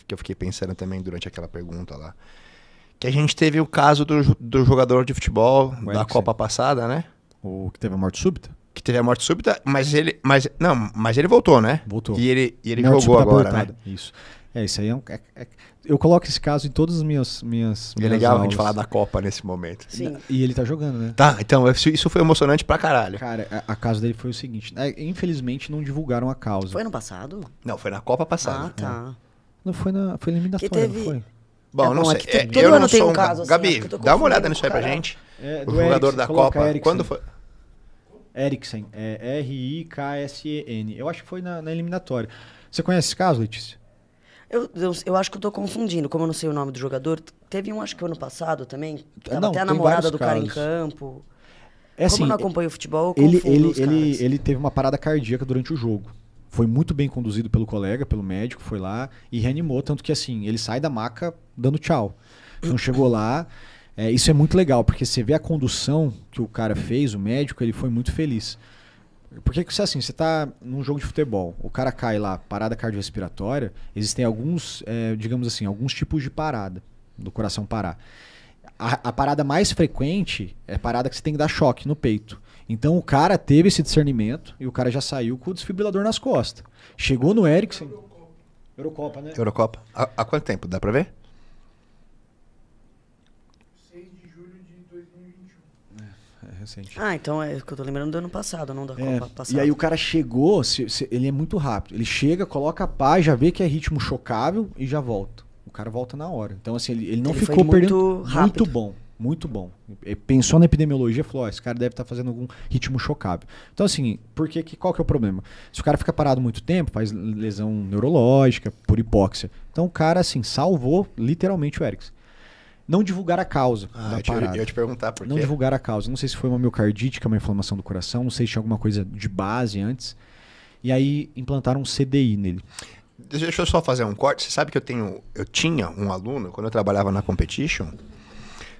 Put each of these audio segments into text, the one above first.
que eu fiquei pensando também durante aquela pergunta lá. Que a gente teve o caso do jogador de futebol da Copa passada, né? O que teve a morte súbita? Que teve a morte súbita, mas ele voltou, né? Voltou. E ele jogou agora, né? Isso. Isso aí eu coloco esse caso em todas as minhas é legal aulas. a gente falar da Copa nesse momento. Sim. E ele tá jogando, né? Tá, então isso foi emocionante pra caralho. Cara, a causa dele foi o seguinte. Infelizmente não divulgaram a causa. Foi ano passado? Não, foi na Copa passada. Ah, tá. Não foi eliminatória, teve... não foi? Bom, não sei. Todo eu ano não tem sou um caso assim. Gabi, dá uma olhada nisso aí pra gente. O jogador da Copa. Quando foi? Eriksen. É Riksen. Eu acho que foi na eliminatória. Você conhece esse caso, Letícia? Eu acho que eu tô confundindo. Como eu não sei o nome do jogador, teve um, acho que ano passado também. Tava Não, até a tem namorada vários do cara em casos. campo. Assim, Como eu não acompanho o futebol, eu confundo os caras. ele teve uma parada cardíaca durante o jogo. Foi muito bem conduzido pelo colega, pelo médico, foi lá e reanimou. Tanto que assim, ele sai da maca dando tchau. Então chegou lá. Isso é muito legal, porque você vê a condução que o cara fez, o médico, ele foi muito feliz. Porque assim, você tá num jogo de futebol, o cara cai lá, parada cardiorrespiratória, existem alguns, digamos assim, alguns tipos de parada, do coração parar. A parada mais frequente é a parada que você tem que dar choque no peito. Então o cara teve esse discernimento e o cara já saiu com o desfibrilador nas costas. Chegou no Eriksen. Eurocopa, né? Eurocopa. Há quanto tempo? Dá pra ver? 6 de julho de 2021. É recente. Ah, então é o que eu tô lembrando do ano passado, não da Copa passada. E aí o cara chegou, ele é muito rápido. Ele chega, coloca a pá, já vê que é ritmo chocável e já volta. O cara volta na hora. Então, assim, ele não ficou perdendo. Rápido. Muito bom. Pensou na epidemiologia e falou: esse cara deve estar fazendo algum ritmo chocável. Então, assim, qual que é o problema? Se o cara fica parado muito tempo, faz lesão neurológica, por hipóxia. Então, o cara, assim, salvou literalmente o Eriksen. Não divulgar a causa da parada. Eu ia te perguntar por quê. Não divulgar a causa. Não sei se foi uma miocardite, que é uma inflamação do coração. Não sei se tinha alguma coisa de base antes. E aí implantaram um CDI nele. Deixa eu só fazer um corte. Você sabe que eu tinha um aluno, quando eu trabalhava na Competition,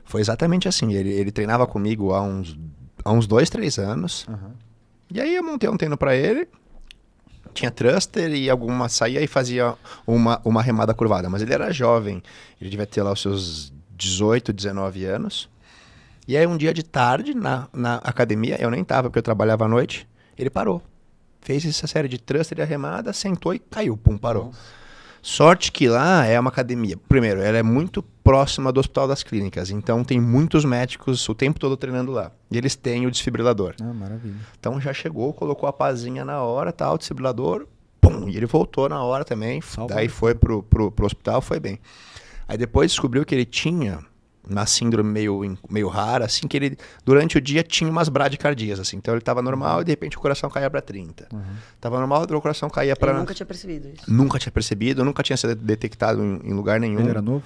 foi exatamente assim. Ele treinava comigo há uns 2, 3 anos. Uhum. E aí eu montei um treino pra ele. Tinha thruster e alguma saía e fazia uma remada curvada. Mas ele era jovem. Ele devia ter lá os seus 18, 19 anos. E aí um dia de tarde, na academia, eu nem tava porque eu trabalhava à noite, ele parou. Fez essa série de thruster e remada, sentou e caiu. Pum, parou. Nossa. Sorte que lá é uma academia. Primeiro, ela é muito próxima do Hospital das Clínicas. Então tem muitos médicos o tempo todo treinando lá. E eles têm o desfibrilador. Ah, maravilha. Então já chegou, colocou a pazinha na hora, tal, o desfibrilador, pum, e ele voltou na hora também. Salve. Daí foi pro hospital, foi bem. Aí depois descobriu que ele tinha uma síndrome meio rara, assim, que ele, durante o dia, tinha umas bradicardias, assim. Então ele tava normal e, de repente, o coração caía pra 30. Uhum. Tava normal e o coração caía pra... Eu nunca tinha percebido isso. Nunca tinha percebido, nunca tinha sido detectado em lugar nenhum. Ele era novo?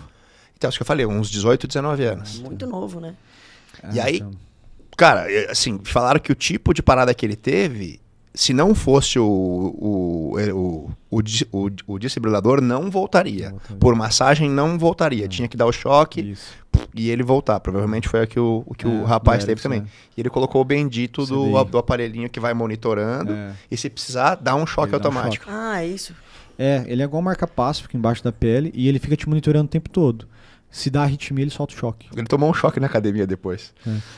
Então, acho que eu falei, uns 18, 19 anos. Muito novo, né? E aí, cara, assim, falaram que o tipo de parada que ele teve, se não fosse o desfibrilador, não voltaria. Por massagem, não voltaria. Tinha que dar o choque e ele voltar. Provavelmente foi o que o rapaz teve também. E ele colocou o bendito do aparelhinho que vai monitorando. E se precisar, dá um choque automático. Ah, é isso. Ele é igual marca-passo, fica embaixo da pele e ele fica te monitorando o tempo todo. Se dá arritmia, ele solta o choque. Ele tomou um choque na academia depois.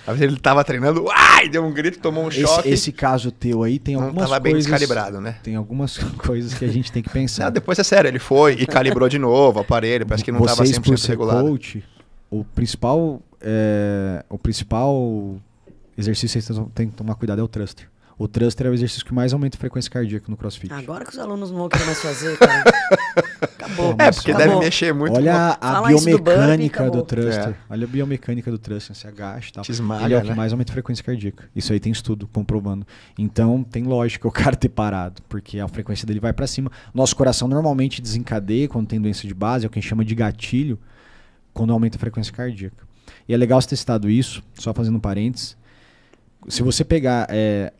Às vezes ele tava treinando, deu um grito, tomou um choque. Esse caso teu aí tem algumas coisas... Não tava bem descalibrado, né? Tem algumas coisas que a gente tem que pensar. Não, depois é sério, ele foi e calibrou de novo o aparelho, parece que não tava 100% por ser regulado. Coach, o principal exercício que você tem que tomar cuidado é o thruster. O thruster é o exercício que mais aumenta a frequência cardíaca no CrossFit. Agora que os alunos não vão querer mais fazer, cara. Acabou. Porque deve mexer muito. Olha a biomecânica do thruster. Olha a biomecânica do thruster. Você agacha e tal. Esmaga, ele é o que mais aumenta a frequência cardíaca. Isso aí tem estudo comprovando. Então tem lógica o cara ter parado, porque a frequência dele vai pra cima. Nosso coração normalmente desencadeia quando tem doença de base, é o que a gente chama de gatilho, quando aumenta a frequência cardíaca. E é legal você ter citado isso, só fazendo um parênteses. Se você pegar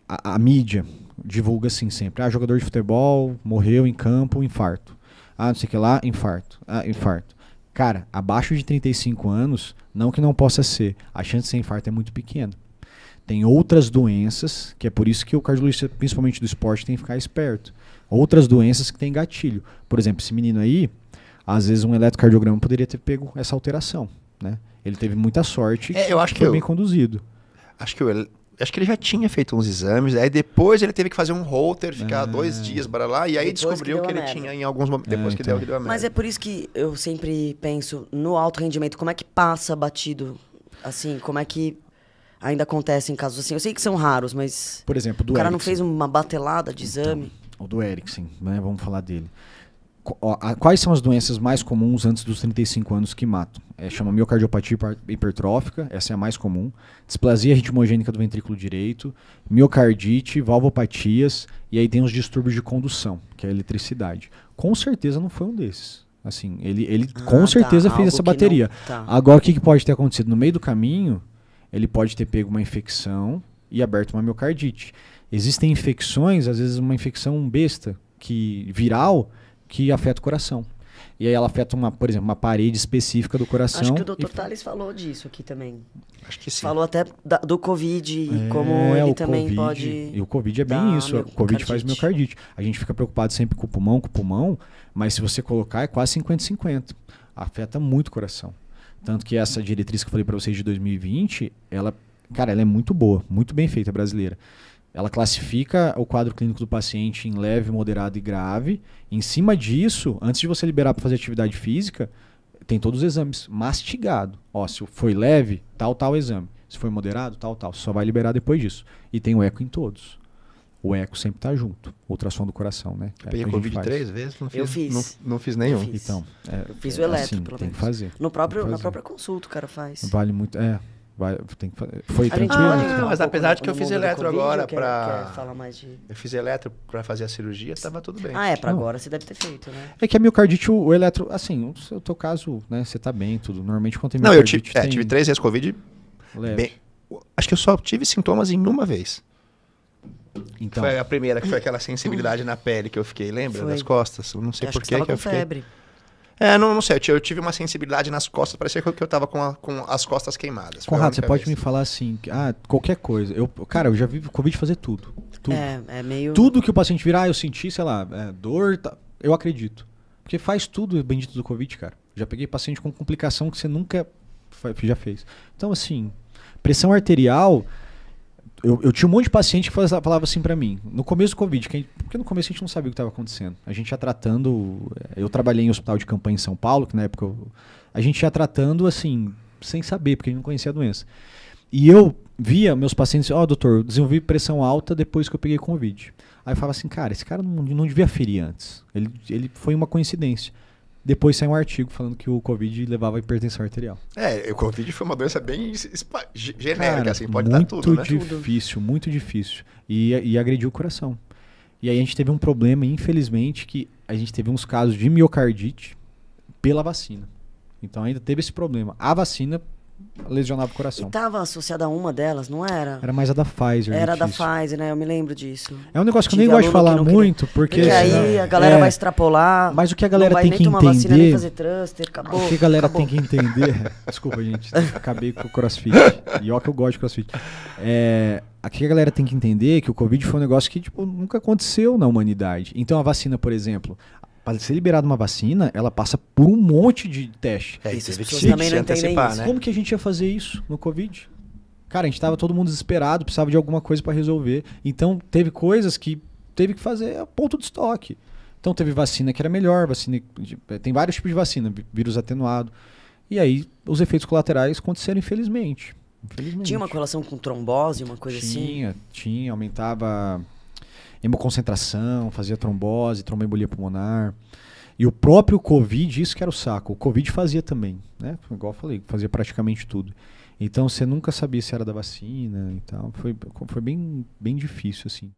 a mídia, divulga assim sempre. Jogador de futebol, morreu em campo, infarto. Não sei o que lá, infarto. Infarto. Cara, abaixo de 35 anos, não que não possa ser, a chance de ser infarto é muito pequena. Tem outras doenças, que é por isso que o cardiologista, principalmente do esporte, tem que ficar esperto. Outras doenças que tem gatilho. Por exemplo, esse menino aí, Às vezes um eletrocardiograma poderia ter pego essa alteração, né? Ele teve muita sorte, Eu acho que foi bem conduzido. Acho que ele já tinha feito uns exames, aí depois ele teve que fazer um holter, ficar 2 dias para lá, e aí Depois descobriu que que deu ele a merda. tinha em alguns momentos, depois que deu a merda. Mas é por isso que eu sempre penso no alto rendimento, como é que passa batido, assim, como é que ainda acontece em casos assim? Eu sei que são raros, mas Por exemplo, do o cara não Eriksen. fez uma batelada de exame. O do Eriksen, né? Vamos falar dele. Quais são as doenças mais comuns antes dos 35 anos que matam? Chama miocardiopatia hipertrófica, essa é a mais comum. Displasia ritmogênica do ventrículo direito, miocardite, valvopatias, e aí tem os distúrbios de condução, que é a eletricidade. Com certeza não foi um desses. Assim, ele com certeza fez algo essa que bateria. não- tá. Agora, o que pode ter acontecido? No meio do caminho, ele pode ter pego uma infecção e aberto uma miocardite. Existem infecções, às vezes uma infecção besta, viral, que afeta o coração. E aí ela afeta, por exemplo, uma parede específica do coração. Acho que o Dr. Tales falou disso aqui também. Acho que sim. Falou até do Covid e como ele o também COVID, pode... E o Covid é bem dar isso. O Covid faz miocardite. A gente fica preocupado sempre com o pulmão, mas se você colocar é quase 50-50. Afeta muito o coração. Tanto que essa diretriz que eu falei para vocês de 2020, ela é muito boa, muito bem feita, brasileira. Ela classifica o quadro clínico do paciente em leve, moderado e grave. Em cima disso, antes de você liberar para fazer atividade física, tem todos os exames mastigado. Ó, se foi leve, tal exame. Se foi moderado, tal. Só vai liberar depois disso. E tem o eco em todos. O eco sempre tá junto. Ultrassom do coração, né? Eu peguei Covid 3 vezes, não fiz, Eu fiz. Não fiz nenhum. Eu fiz. Então, Eu fiz o eletro, assim, pelo tem menos. que fazer. Na Tem que fazer. própria consulta o cara faz. Vale muito. Tem que fazer. Foi A gente tranquilo. pode Ah, entrar um mas pouco apesar de que no eu fiz mundo do eletro Covid, agora ou quer falar mais de... Eu fiz eletro pra fazer a cirurgia, tava tudo bem. Ah, pra Não. agora você deve ter feito, né? É que a miocardite, o eletro, assim, no teu caso, né, você tá bem, tudo. Normalmente quando tem Não, eu tive, miocardite tive 3 vezes Covid. leve. Bem, acho que eu só tive sintomas em uma vez. Então, Foi a primeira, que foi aquela sensibilidade na pele que eu fiquei, lembra? Foi. Das costas. Eu não sei Acho por que que você tava que eu com fiquei. febre. Não sei. Eu tive uma sensibilidade nas costas, parecia que eu tava com as costas queimadas. Foi a Conrado, você única pode vez. me falar assim, qualquer coisa. Cara, eu já vi o Covid fazer tudo. Tudo. É meio... Tudo que o paciente virar, eu senti, sei lá, dor, eu acredito. Porque faz tudo o bendito do Covid, cara. Já peguei paciente com complicação que você nunca já fez. Então, assim, pressão arterial, eu tinha um monte de paciente que falava assim pra mim, no começo do Covid, porque no começo a gente não sabia o que estava acontecendo. A gente ia tratando, eu trabalhei em hospital de campanha em São Paulo, que na época a gente ia tratando assim, sem saber, porque a gente não conhecia a doença. E eu via meus pacientes, doutor, eu desenvolvi pressão alta depois que eu peguei Covid. Aí eu falava assim, cara, esse cara não devia ferir antes. Ele foi uma coincidência. Depois saiu um artigo falando que o Covid levava a hipertensão arterial. O Covid foi uma doença bem genérica, Cara, assim, pode dar tudo, né? Muito difícil. E agrediu o coração. E aí a gente teve um problema, infelizmente, que a gente teve uns casos de miocardite pela vacina. Então ainda teve esse problema. A vacina lesionava o E coração. tava associada a uma delas, não era? Era mais a da Pfizer. Era da difícil. Pfizer, né? Eu me lembro disso. É um negócio que eu nem Tive gosto de aluno que falar não queria- muito, porque... Porque aí a galera vai extrapolar. Mas o que a galera não vai tem nem que tomar vacina, nem entender... fazer thruster, acabou. O que a galera acabou. tem que entender... Desculpa, gente. Acabei com o CrossFit. E ó que eu gosto de CrossFit. O que a galera tem que entender é que o Covid foi um negócio que nunca aconteceu na humanidade. Então a vacina, por exemplo... Para ser liberada uma vacina, ela passa por um monte de teste. E Isso, as teve que pessoas se também não entendem antecipar, isso. né? Como que a gente ia fazer isso no Covid? Cara, a gente tava todo mundo desesperado, precisava de alguma coisa para resolver. Então, teve coisas que teve que fazer a ponto de estoque. Então, teve vacina que era melhor, tem vários tipos de vacina, vírus atenuado. E aí, os efeitos colaterais aconteceram, infelizmente. Tinha uma correlação com trombose, uma coisa assim? Tinha, aumentava hemoconcentração, fazia trombose, tromboembolia pulmonar. E o próprio Covid, isso que era o saco. O Covid fazia também, né? Igual eu falei, fazia praticamente tudo. Então você nunca sabia se era da vacina e tal. Foi bem, bem difícil, assim.